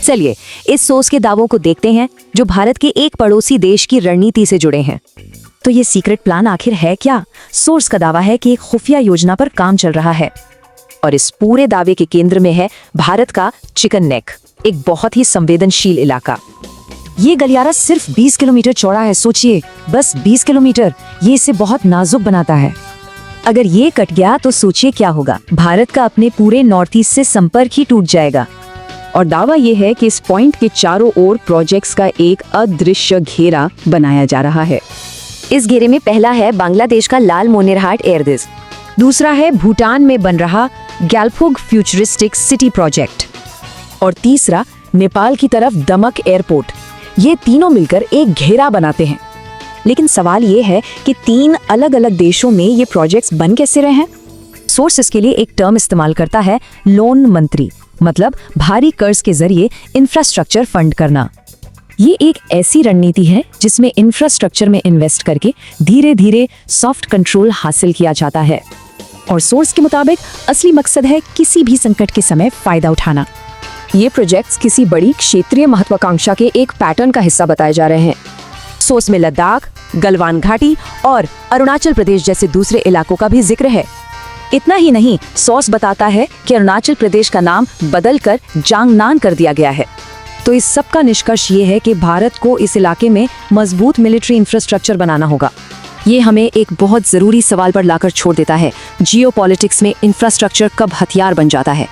चलिए इस सोर्स के दावों को देखते हैं जो भारत के एक पड़ोसी देश की रणनीति से जुड़े हैं। तो ये सीक्रेट प्लान आखिर है क्या? सोर्स का दावा है कि एक खुफिया योजना पर काम चल रहा है और इस पूरे दावे के केंद्र में है भारत का चिकन नेक, एक बहुत ही संवेदनशील इलाका। ये गलियारा सिर्फ 20 किलोमीटर चौड़ा है। सोचिए, बस 20 किलोमीटर, ये इसे बहुत नाजुक बनाता है। अगर ये कट गया तो सोचिए क्या होगा। भारत का अपने पूरे नॉर्थ ईस्ट से संपर्क ही टूट जाएगा। और दावा ये है कि इस पॉइंट के चारों ओर प्रोजेक्ट्स का एक अदृश्य घेरा बनाया जा रहा है। इस घेरे में पहला है बांग्लादेश का लालमोनेरहाट एयरबेस, दूसरा है भूटान में बन रहा गैलफोग फ्यूचरिस्टिक सिटी प्रोजेक्ट और तीसरा नेपाल की तरफ दमक एयरपोर्ट। ये तीनों मिलकर एक घेरा बनाते हैं। लेकिन सवाल ये है कि 3 अलग अलग देशों में ये प्रोजेक्ट्स बन कैसे रहे हैं? सोर्स इसके लिए एक टर्म इस्तेमाल करता है, लोन मंत्री, मतलब भारी कर्ज के जरिए इंफ्रास्ट्रक्चर फंड करना। ये एक ऐसी रणनीति है जिसमें इंफ्रास्ट्रक्चर में इन्वेस्ट करके धीरे धीरे सॉफ्ट कंट्रोल हासिल किया जाता है। और सोर्स के मुताबिक असली मकसद है किसी भी संकट के समय फायदा उठाना। ये प्रोजेक्ट्स किसी बड़ी क्षेत्रीय महत्वाकांक्षा के एक पैटर्न का हिस्सा बताए जा रहे हैं। सोर्स में लद्दाख, गलवान घाटी और अरुणाचल प्रदेश जैसे दूसरे इलाकों का भी जिक्र है। इतना ही नहीं, सोर्स बताता है कि अरुणाचल प्रदेश का नाम बदलकर जांगनान कर दिया गया है। तो इस सब का निष्कर्ष ये है कि भारत को इस इलाके में मजबूत मिलिट्री इंफ्रास्ट्रक्चर बनाना होगा। ये हमें एक बहुत जरूरी सवाल पर लाकर छोड़ देता है, जियोपॉलिटिक्स में इंफ्रास्ट्रक्चर कब हथियार बन जाता है।